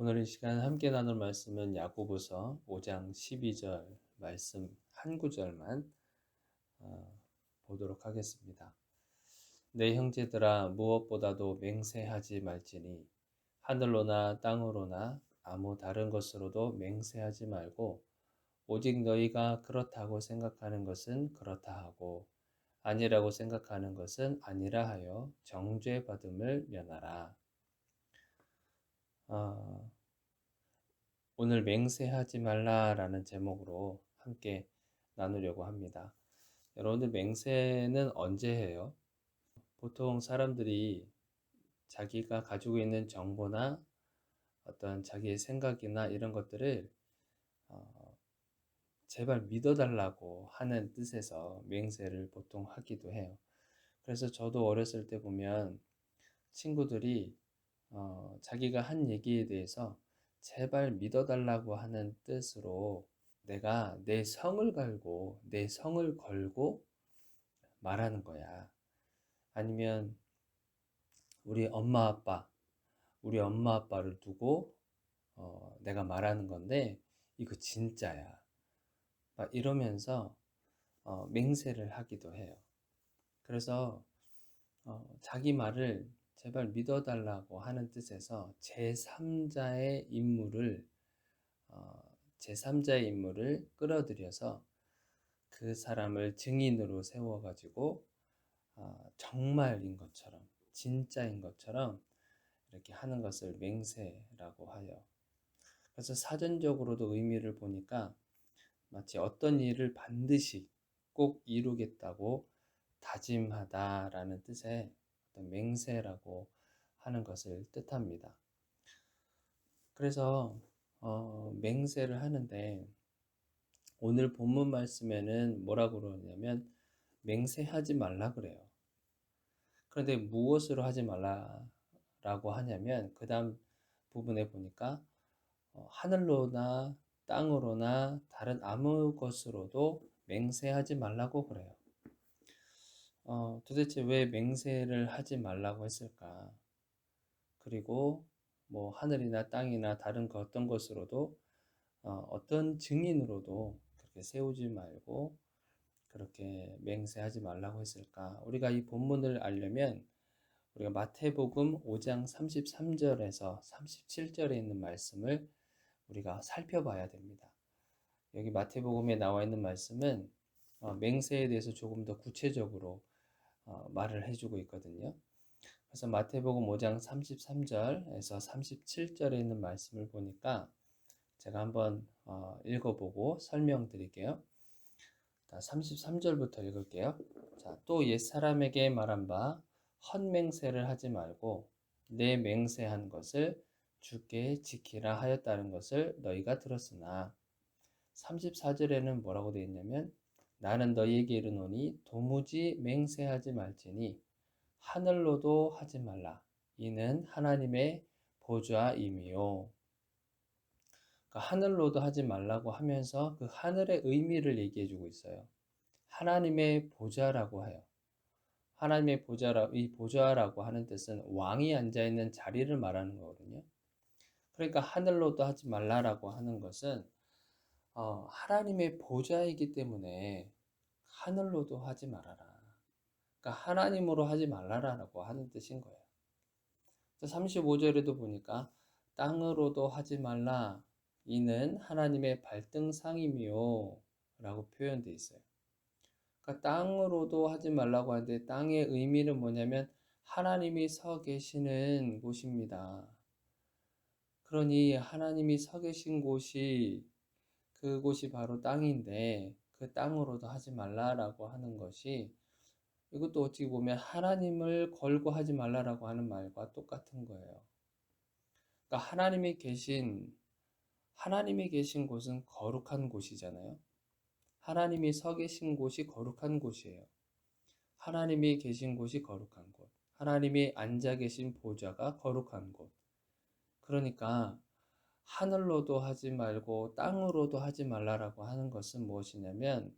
오늘 이 시간 함께 나눌 말씀은 야고보서 5장 12절 말씀 한 구절만 보도록 하겠습니다. 내 형제들아 무엇보다도 맹세하지 말지니 하늘로나 땅으로나 아무 다른 것으로도 맹세하지 말고 오직 너희가 그렇다고 생각하는 것은 그렇다 하고 아니라고 생각하는 것은 아니라 하여 정죄받음을 면하라. 어, 오늘 맹세하지 말라라는 제목으로 함께 나누려고 합니다. 여러분들 맹세는 언제 해요? 보통 사람들이 자기가 가지고 있는 정보나 어떤 자기의 생각이나 이런 것들을 제발 믿어달라고 하는 뜻에서 맹세를 보통 하기도 해요. 그래서 저도 어렸을 때 보면 친구들이 자기가 한 얘기에 대해서 제발 믿어달라고 하는 뜻으로 내가 내 성을 갈고 내 성을 걸고 말하는 거야. 아니면 우리 엄마 아빠, 우리 엄마 아빠를 두고 내가 말하는 건데 이거 진짜야. 막 이러면서 맹세를 하기도 해요. 그래서 자기 말을 제발 믿어달라고 하는 뜻에서 제3자의 인물을 제3자의 인물을 끌어들여서 그 사람을 증인으로 세워가지고 정말인 것처럼 진짜인 것처럼 이렇게 하는 것을 맹세라고 하여. 그래서 사전적으로도 의미를 보니까 마치 어떤 일을 반드시 꼭 이루겠다고 다짐하다라는 뜻의 어떤 맹세라고 하는 것을 뜻합니다. 그래서 맹세를 하는데 오늘 본문 말씀에는 뭐라고 그러냐면 맹세하지 말라 그래요. 그런데 무엇으로 하지 말라라고 하냐면 그 다음 부분에 보니까 하늘로나 땅으로나 다른 아무 것으로도 맹세하지 말라고 그래요. 도대체 왜 맹세를 하지 말라고 했을까? 그리고 뭐 하늘이나 땅이나 다른 어떤 것으로도 어떤 증인으로도 그렇게 세우지 말고 그렇게 맹세하지 말라고 했을까? 우리가 이 본문을 알려면 우리가 마태복음 5장 33절에서 37절에 있는 말씀을 우리가 살펴봐야 됩니다. 여기 마태복음에 나와 있는 말씀은 맹세에 대해서 조금 더 구체적으로 말을 해주고 있거든요. 그래서 마태복음 5장 33절에서 37절에 있는 말씀을 보니까 제가 한번 읽어보고 설명드릴게요. 33절부터 읽을게요. 자, 또 옛사람에게 말한 바 헛맹세를 하지 말고 내 맹세한 것을 주께 지키라 하였다는 것을 너희가 들었으나 34절에는 뭐라고 되어 있냐면 나는 너희에게 이르노니 도무지 맹세하지 말지니 하늘로도 하지 말라. 이는 하나님의 보좌임이요. 그러니까 하늘로도 하지 말라고 하면서 그 하늘의 의미를 얘기해 주고 있어요. 하나님의 보좌라고 해요. 하나님의 이 보좌라고 하는 뜻은 왕이 앉아 있는 자리를 말하는 거거든요. 그러니까 하늘로도 하지 말라라고 하는 것은 하나님의 보좌이기 때문에 하늘로도 하지 말아라. 그러니까 하나님으로 하지 말라라고 하는 뜻인 거예요. 35절에도 보니까 땅으로도 하지 말라. 이는 하나님의 발등상이며 라고 표현되어 있어요. 그러니까 땅으로도 하지 말라고 하는데 땅의 의미는 뭐냐면 하나님이 서 계시는 곳입니다. 그러니 하나님이 서 계신 곳이 그곳이 바로 땅인데 그 땅으로도 하지 말라라고 하는 것이 이것도 어떻게 보면 하나님을 걸고 하지 말라라고 하는 말과 똑같은 거예요. 그러니까 하나님이 계신 곳은 거룩한 곳이잖아요. 하나님이 서 계신 곳이 거룩한 곳이에요. 하나님이 계신 곳이 거룩한 곳. 하나님이 앉아 계신 보좌가 거룩한 곳. 그러니까 하늘로도 하지 말고 땅으로도 하지 말라라고 하는 것은 무엇이냐면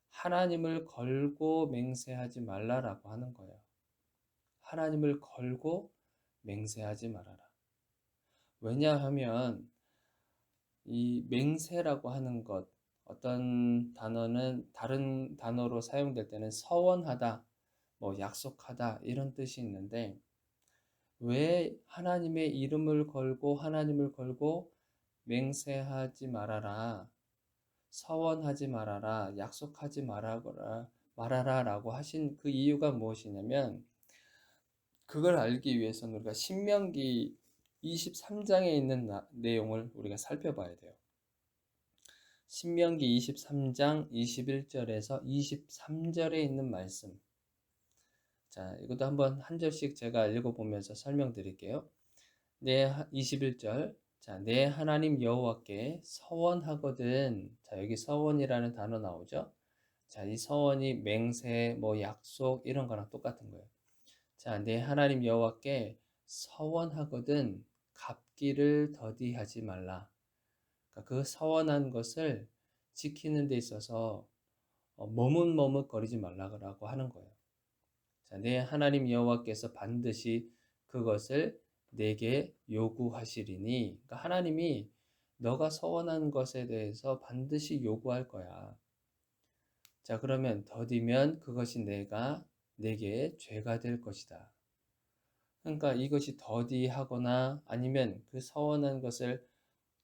하나님을 걸고 맹세하지 말라라고 하는 거예요. 하나님을 걸고 맹세하지 말아라. 왜냐하면 이 맹세라고 하는 것, 어떤 단어는 다른 단어로 사용될 때는 서원하다, 뭐 약속하다 이런 뜻이 있는데 왜 하나님의 이름을 걸고 하나님을 걸고 맹세하지 말아라, 서원하지 말아라, 약속하지 말아라 라고 하신 그 이유가 무엇이냐면 그걸 알기 위해서는 우리가 신명기 23장에 있는 내용을 우리가 살펴봐야 돼요. 신명기 23장 21절에서 23절에 있는 말씀. 자, 이것도 한번 한 절씩 제가 읽어보면서 설명드릴게요. 21절. 자, 내 하나님 여호와께 서원하거든. 자, 여기 서원이라는 단어 나오죠? 자, 이 서원이 맹세, 뭐 약속 이런 거랑 똑같은 거예요. 자, 내 하나님 여호와께 서원하거든 갚기를 더디하지 말라. 그러니까 그 서원한 것을 지키는 데 있어서 머뭇머뭇거리지 말라고 하는 거예요. 자, 내 하나님 여호와께서 반드시 그것을 내게 요구하시리니, 그러니까 하나님이 너가 서원한 것에 대해서 반드시 요구할 거야. 자, 그러면 더디면 그것이 내게 죄가 될 것이다. 그러니까 이것이 더디하거나 아니면 그 서원한 것을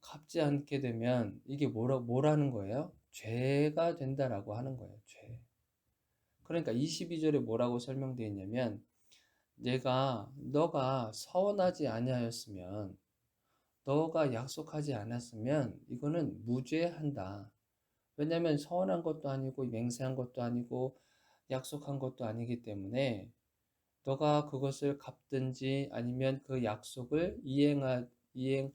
갚지 않게 되면 이게 뭐라는 거예요? 죄가 된다라고 하는 거예요. 죄. 그러니까 22절에 뭐라고 설명되어 있냐면 너가 서원하지 아니하였으면 너가 약속하지 않았으면 이거는 무죄한다. 왜냐하면 서원한 것도 아니고 맹세한 것도 아니고 약속한 것도 아니기 때문에 너가 그것을 갚든지 아니면 그 약속을 이행하든지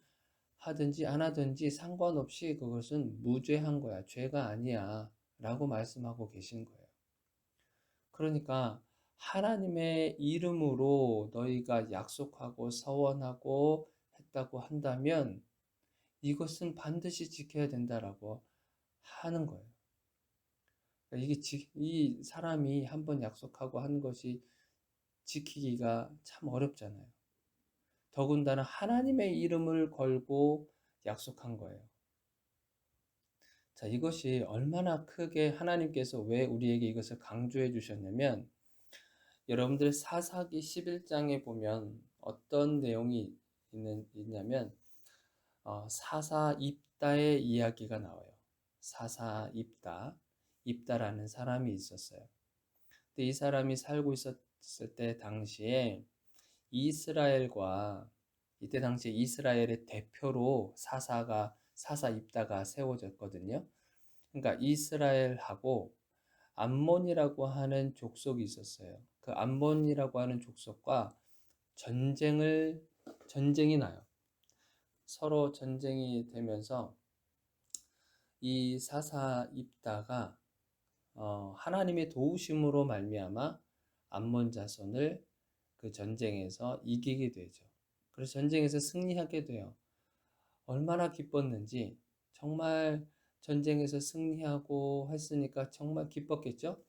안 하든지 상관없이 그것은 무죄한 거야. 죄가 아니야. 라고 말씀하고 계신 거예요. 그러니까 하나님의 이름으로 너희가 약속하고 서원하고 했다고 한다면 이것은 반드시 지켜야 된다라고 하는 거예요. 그러니까 이 사람이 한번 약속하고 한 것이 지키기가 참 어렵잖아요. 더군다나 하나님의 이름을 걸고 약속한 거예요. 자, 이것이 얼마나 크게 하나님께서 왜 우리에게 이것을 강조해 주셨냐면 여러분들 사사기 11장에 보면 어떤 내용이 있냐면 사사 입다의 이야기가 나와요. 사사 입다라는 사람이 있었어요. 근데 이 사람이 살고 있었을 때 당시에 이때 당시에 이스라엘의 대표로 사사 입다가 세워졌거든요. 그러니까 이스라엘하고 암몬이라고 하는 족속이 있었어요. 그 암몬이라고 하는 족속과 전쟁이 나요. 서로 전쟁이 되면서 이 사사 입다가 하나님의 도우심으로 말미암아 암몬 자손을 그 전쟁에서 이기게 되죠. 그래서 전쟁에서 승리하게 돼요. 얼마나 기뻤는지 정말 전쟁에서 승리하고 했으니까 정말 기뻤겠죠?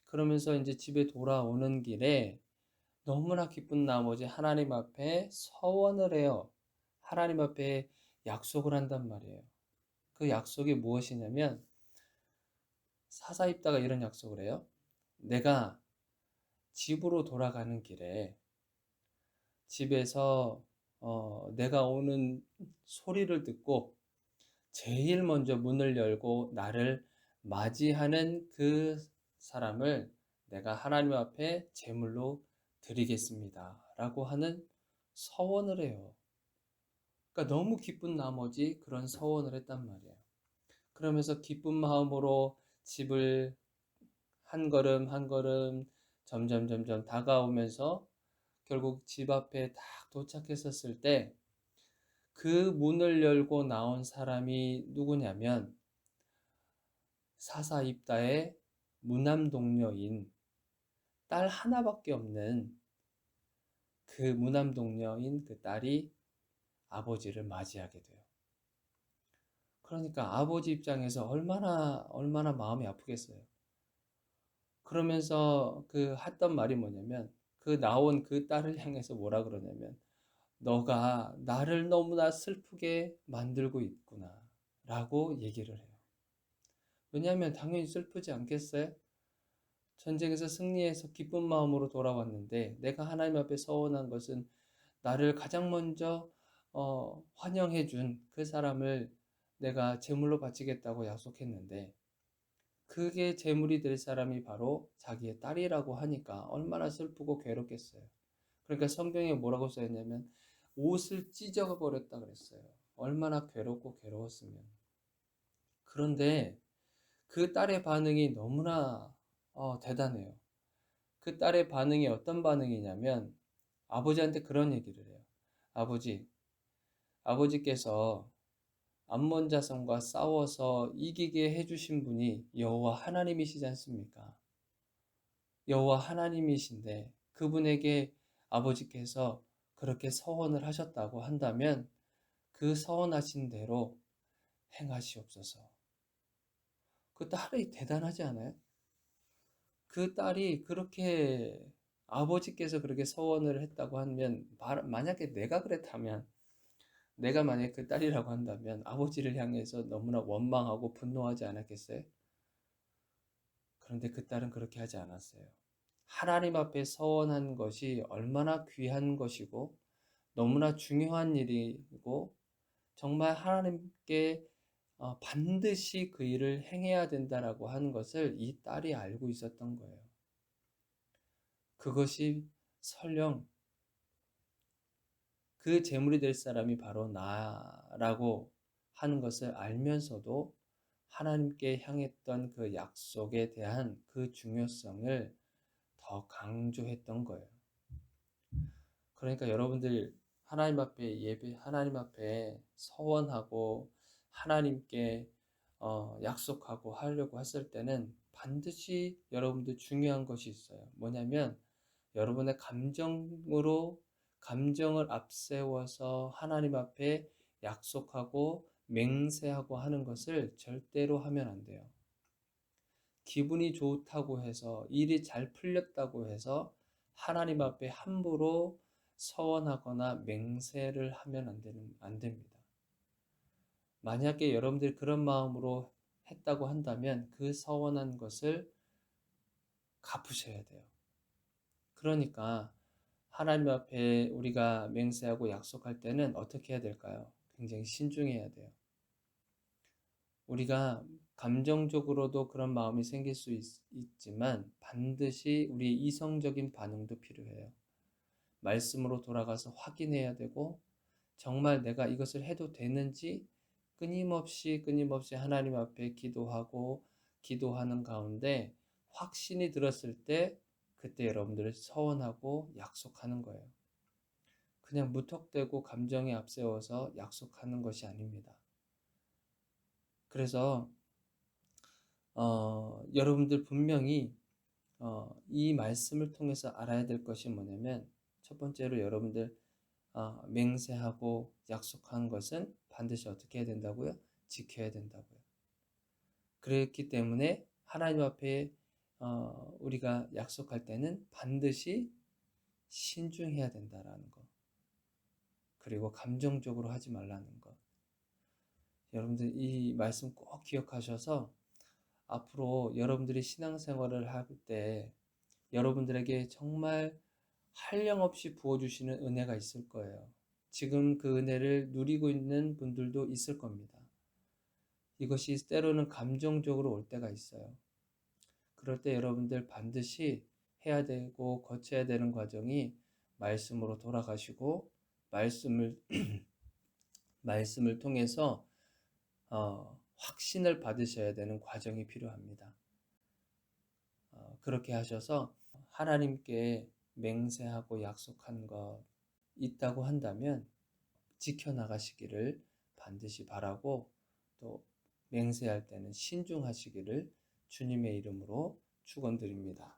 그러면서 이제 집에 돌아오는 길에 너무나 기쁜 나머지 하나님 앞에 서원을 해요. 하나님 앞에 약속을 한단 말이에요. 그 약속이 무엇이냐면 사사입다가 이런 약속을 해요. 내가 집으로 돌아가는 길에 집에서 내가 오는 소리를 듣고 제일 먼저 문을 열고 나를 맞이하는 그 사람을 내가 하나님 앞에 제물로 드리겠습니다. 라고 하는 서원을 해요. 그러니까 너무 기쁜 나머지 그런 서원을 했단 말이에요. 그러면서 기쁜 마음으로 집을 한 걸음 한 걸음 점점 다가오면서 결국 집 앞에 딱 도착했었을 때 그 문을 열고 나온 사람이 누구냐면 사사입다의 무남동녀인 딸 하나밖에 없는 그 무남동녀인 그 딸이 아버지를 맞이하게 돼요. 그러니까 아버지 입장에서 얼마나 마음이 아프겠어요. 그러면서 그 했던 말이 뭐냐면 그 나온 그 딸을 향해서 뭐라 그러냐면 너가 나를 너무나 슬프게 만들고 있구나 라고 얘기를 해요. 왜냐하면 당연히 슬프지 않겠어요? 전쟁에서 승리해서 기쁜 마음으로 돌아왔는데 내가 하나님 앞에 서원한 것은 나를 가장 먼저 환영해 준 그 사람을 내가 제물로 바치겠다고 약속했는데 그게 제물이 될 사람이 바로 자기의 딸이라고 하니까 얼마나 슬프고 괴롭겠어요. 그러니까 성경에 뭐라고 써있냐면 옷을 찢어버렸다 그랬어요. 얼마나 괴롭고 괴로웠으면. 그런데 그 딸의 반응이 너무나 대단해요. 그 딸의 반응이 어떤 반응이냐면 아버지한테 그런 얘기를 해요. 아버지께서 암몬 자손과 싸워서 이기게 해주신 분이 여호와 하나님이시지 않습니까? 여호와 하나님이신데 그분에게 아버지께서 그렇게 서원을 하셨다고 한다면 그 서원하신 대로 행하시옵소서. 그 딸이 대단하지 않아요? 그 딸이 그렇게 아버지께서 그렇게 서원을 했다고 하면 만약에 내가 그랬다면 내가 만약에 그 딸이라고 한다면 아버지를 향해서 너무나 원망하고 분노하지 않았겠어요? 그런데 그 딸은 그렇게 하지 않았어요. 하나님 앞에 서원한 것이 얼마나 귀한 것이고 너무나 중요한 일이고 정말 하나님께 반드시 그 일을 행해야 된다라고 하는 것을 이 딸이 알고 있었던 거예요. 그것이 설령 그 제물이 될 사람이 바로 나라고 하는 것을 알면서도 하나님께 향했던 그 약속에 대한 그 중요성을 더 강조했던 거예요. 그러니까 여러분들 하나님 앞에 서원하고 하나님께 약속하고 하려고 했을 때는 반드시 여러분들 중요한 것이 있어요. 뭐냐면 여러분의 감정을 앞세워서 하나님 앞에 약속하고 맹세하고 하는 것을 절대로 하면 안 돼요. 기분이 좋다고 해서 일이 잘 풀렸다고 해서 하나님 앞에 함부로 서원하거나 맹세를 하면 안 됩니다. 만약에 여러분들이 그런 마음으로 했다고 한다면 그 서원한 것을 갚으셔야 돼요. 그러니까 하나님 앞에 우리가 맹세하고 약속할 때는 어떻게 해야 될까요? 굉장히 신중해야 돼요. 우리가 감정적으로도 그런 마음이 생길 수 있지만 반드시 우리의 이성적인 반응도 필요해요. 말씀으로 돌아가서 확인해야 되고 정말 내가 이것을 해도 되는지 끊임없이 하나님 앞에 기도하는 가운데 확신이 들었을 때 그때 여러분들을 서원하고 약속하는 거예요. 그냥 무턱대고 감정에 앞세워서 약속하는 것이 아닙니다. 그래서 여러분들 분명히 이 말씀을 통해서 알아야 될 것이 뭐냐면 첫 번째로 여러분들 맹세하고 약속한 것은 반드시 어떻게 해야 된다고요? 지켜야 된다고요. 그렇기 때문에 하나님 앞에 우리가 약속할 때는 반드시 신중해야 된다라는 거. 그리고 감정적으로 하지 말라는 것. 여러분들 이 말씀 꼭 기억하셔서 앞으로 여러분들이 신앙생활을 할 때 여러분들에게 정말 한량없이 부어주시는 은혜가 있을 거예요. 지금 그 은혜를 누리고 있는 분들도 있을 겁니다. 이것이 때로는 감정적으로 올 때가 있어요. 그럴 때 여러분들 반드시 해야 되고 거쳐야 되는 과정이 말씀으로 돌아가시고 말씀을 통해서 확신을 받으셔야 되는 과정이 필요합니다. 그렇게 하셔서 하나님께 맹세하고 약속한 것 있다고 한다면 지켜나가시기를 반드시 바라고 또 맹세할 때는 신중하시기를 주님의 이름으로 축원드립니다.